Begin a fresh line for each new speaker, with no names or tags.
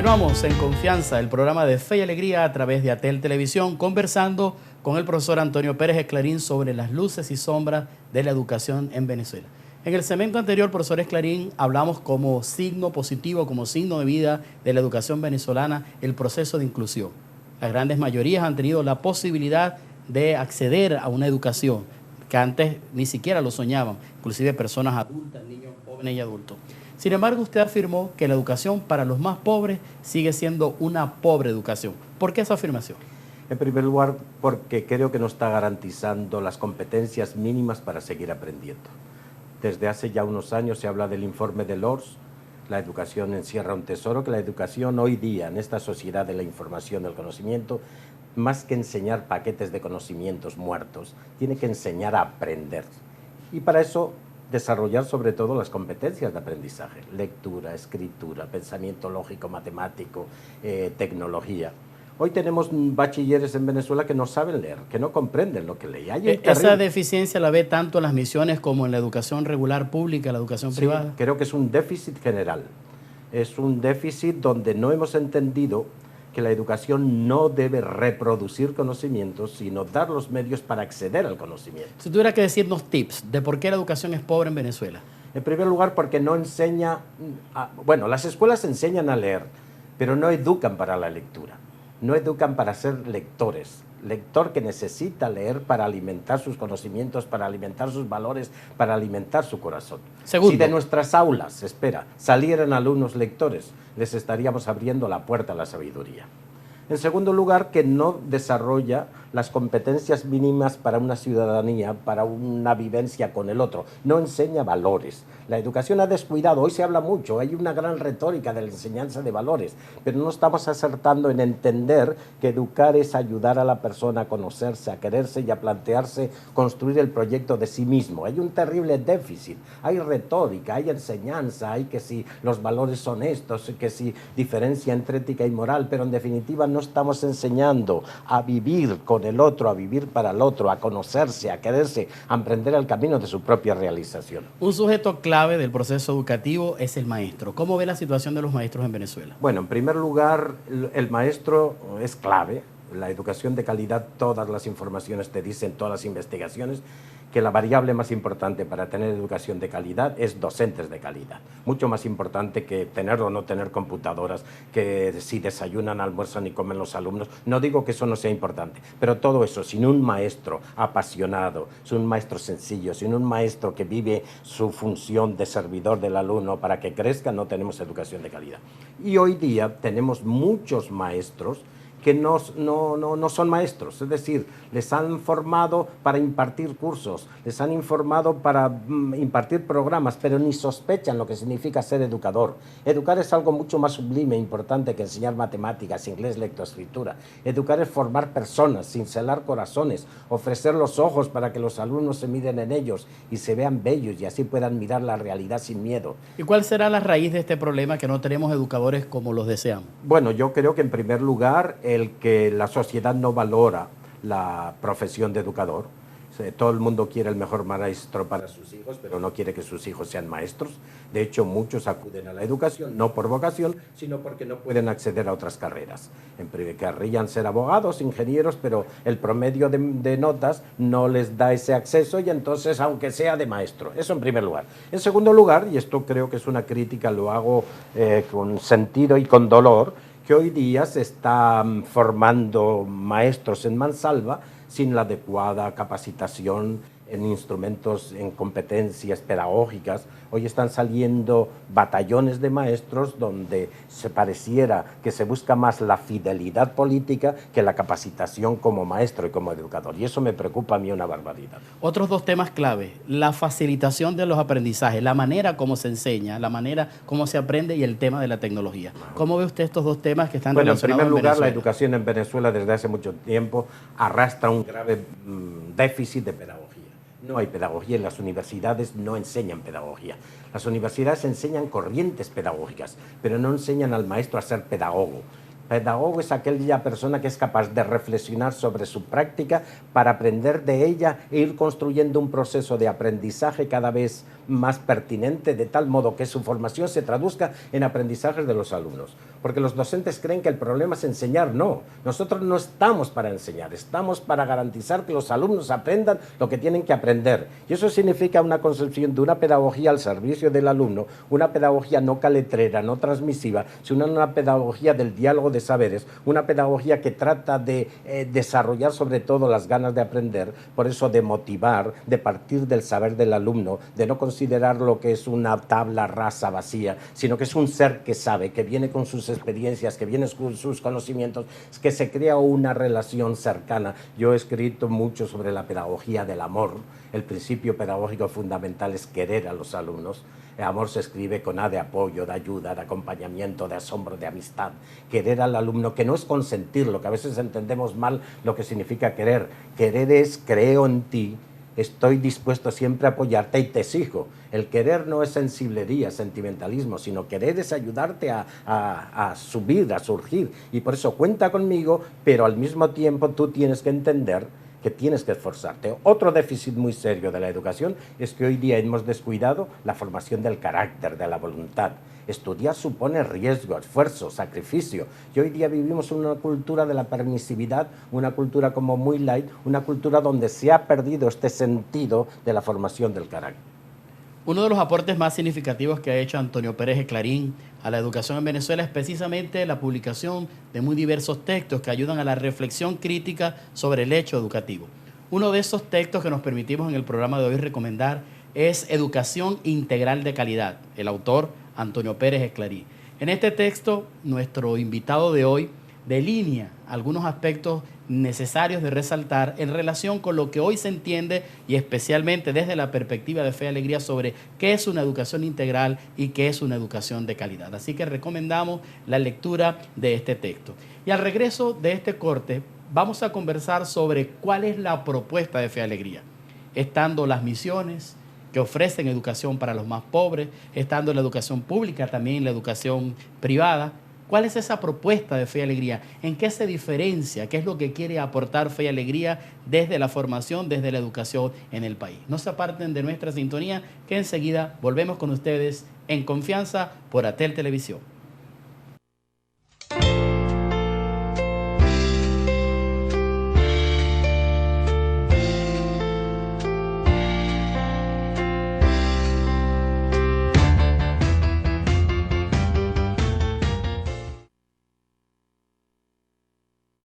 Continuamos en Confianza, el programa de Fe y Alegría a través de Atel Televisión, conversando con el profesor Antonio Pérez Esclarín sobre las luces y sombras de la educación en Venezuela. En el segmento anterior, profesor Esclarín, hablamos como signo positivo, como signo de vida de la educación venezolana, el proceso de inclusión. Las grandes mayorías han tenido la posibilidad de acceder a una educación que antes ni siquiera lo soñaban, inclusive personas adultas, niños, jóvenes y adultos. Sin embargo, usted afirmó que la educación para los más pobres sigue siendo una pobre educación. ¿Por qué esa afirmación?
En primer lugar, porque creo que no está garantizando las competencias mínimas para seguir aprendiendo. Desde hace ya unos años se habla del informe de Lors, la educación encierra un tesoro, que la educación hoy día, en esta sociedad de la información, del conocimiento, más que enseñar paquetes de conocimientos muertos, tiene que enseñar a aprender. Y para eso desarrollar sobre todo las competencias de aprendizaje, lectura, escritura, pensamiento lógico, matemático, tecnología. Hoy tenemos bachilleres en Venezuela que no saben leer, que no comprenden lo que leen.
¿Esa deficiencia la ve tanto en las misiones como en la educación regular pública, la educación privada?
Creo que es un déficit general. Es un déficit donde no hemos entendido que la educación no debe reproducir conocimientos, sino dar los medios para acceder al conocimiento.
Si tuviera que decirnos tips de por qué la educación es pobre en Venezuela.
En primer lugar, porque no enseña... bueno, las escuelas enseñan a leer, pero no educan para la lectura. No educan para ser lectores. Lector que necesita leer para alimentar sus conocimientos, para alimentar sus valores, para alimentar su corazón.
Segundo.
Si de nuestras aulas, salieran alumnos lectores, les estaríamos abriendo la puerta a la sabiduría. En segundo lugar, que no desarrolla las competencias mínimas para una ciudadanía, para una vivencia con el otro. No enseña valores. La educación ha descuidado, hoy se habla mucho, hay una gran retórica de la enseñanza de valores, pero no estamos acertando en entender que educar es ayudar a la persona a conocerse, a quererse y a plantearse construir el proyecto de sí mismo. Hay un terrible déficit, hay retórica, hay enseñanza, hay que si los valores son estos, que si diferencia entre ética y moral, pero en definitiva no estamos enseñando a vivir con el otro, a vivir para el otro, a conocerse, a quererse, a emprender el camino de su propia realización.
Un sujeto clave del proceso educativo es el maestro. ¿Cómo ve la situación de los maestros en Venezuela?
Bueno, en primer lugar, el maestro es clave. La educación de calidad, todas las informaciones te dicen, todas las investigaciones, que la variable más importante para tener educación de calidad es docentes de calidad. Mucho más importante que tener o no tener computadoras, que si desayunan, almuerzan y comen los alumnos. No digo que eso no sea importante, pero todo eso, sin un maestro apasionado, sin un maestro sencillo, sin un maestro que vive su función de servidor del alumno para que crezca, no tenemos educación de calidad. Y hoy día tenemos muchos maestros que no son maestros, es decir, les han formado para impartir cursos, les han informado para impartir programas, pero ni sospechan lo que significa ser educador. Educar es algo mucho más sublime e importante que enseñar matemáticas, inglés, lectoescritura. Educar es formar personas, cincelar corazones, ofrecer los ojos para que los alumnos se miren en ellos y se vean bellos y así puedan mirar la realidad sin miedo.
¿Y cuál será la raíz de este problema que no tenemos educadores como los deseamos?
Bueno, yo creo que en primer lugar el que la sociedad no valora la profesión de educador. Todo el mundo quiere el mejor maestro para sus hijos, pero no quiere que sus hijos sean maestros. De hecho, muchos acuden a la educación, no por vocación, sino porque no pueden acceder a otras carreras. Querrían ser abogados, ingenieros, pero el promedio de notas no les da ese acceso y entonces, aunque sea de maestro. Eso en primer lugar. En segundo lugar, y esto creo que es una crítica, lo hago con sentido y con dolor, que hoy día se están formando maestros en mansalva sin la adecuada capacitación en instrumentos, en competencias pedagógicas. Hoy están saliendo batallones de maestros donde se pareciera que se busca más la fidelidad política que la capacitación como maestro y como educador. Y eso me preocupa a mí una barbaridad.
Otros dos temas clave, la facilitación de los aprendizajes, la manera como se enseña, la manera como se aprende y el tema de la tecnología. ¿Cómo ve usted estos dos temas que están relacionados
en primer lugar,
Venezuela?
la educación en Venezuela desde hace mucho tiempo arrastra un grave déficit de pedagogía. No hay pedagogía, en las universidades no enseñan pedagogía. Las universidades enseñan corrientes pedagógicas, pero no enseñan al maestro a ser pedagogo. pedagogo es aquella persona que es capaz de reflexionar sobre su práctica para aprender de ella e ir construyendo un proceso de aprendizaje cada vez más pertinente, de tal modo que su formación se traduzca en aprendizajes de los alumnos. Porque los docentes creen que el problema es enseñar. No, nosotros no estamos para enseñar, estamos para garantizar que los alumnos aprendan lo que tienen que aprender. Y eso significa una concepción de una pedagogía al servicio del alumno, una pedagogía no caletrera, no transmisiva, sino una pedagogía del diálogo de saberes, una pedagogía que trata de desarrollar sobre todo las ganas de aprender, por eso de motivar, de partir del saber del alumno, de no considerar lo que es una tabla rasa vacía, sino que es un ser que sabe, que viene con sus experiencias, que viene con sus conocimientos, que se crea una relación cercana. Yo he escrito mucho sobre la pedagogía del amor. El principio pedagógico fundamental es querer a los alumnos. El amor se escribe con A de apoyo, de ayuda, de acompañamiento, de asombro, de amistad. Querer al alumno, que no es consentirlo, que a veces entendemos mal lo que significa querer. Querer es creo en ti, estoy dispuesto siempre a apoyarte y te exijo. El querer no es sensiblería, sentimentalismo, sino querer es ayudarte a subir, a surgir. Y por eso cuenta conmigo, pero al mismo tiempo tú tienes que entender que tienes que esforzarte. Otro déficit muy serio de la educación es que hoy día hemos descuidado la formación del carácter, de la voluntad. Estudiar supone riesgo, esfuerzo, sacrificio. Y hoy día vivimos una cultura de la permisividad, una cultura como muy light, una cultura donde se ha perdido este sentido de la formación del carácter.
Uno de los aportes más significativos que ha hecho Antonio Pérez Esclarín a la educación en Venezuela es precisamente la publicación de muy diversos textos que ayudan a la reflexión crítica sobre el hecho educativo. Uno de esos textos que nos permitimos en el programa de hoy recomendar es Educación Integral de Calidad, el autor Antonio Pérez Esclarín. En este texto, nuestro invitado de hoy delinea algunos aspectos necesarios de resaltar en relación con lo que hoy se entiende y especialmente desde la perspectiva de Fe y Alegría sobre qué es una educación integral y qué es una educación de calidad. Así que recomendamos la lectura de este texto. Y al regreso de este corte vamos a conversar sobre cuál es la propuesta de Fe y Alegría, estando las misiones que ofrecen educación para los más pobres, estando la educación pública, también la educación privada. ¿Cuál es esa propuesta de Fe y Alegría? ¿En qué se diferencia? ¿Qué es lo que quiere aportar Fe y Alegría desde la formación, desde la educación en el país? No se aparten de nuestra sintonía, que enseguida volvemos con ustedes en Confianza por Atel Televisión.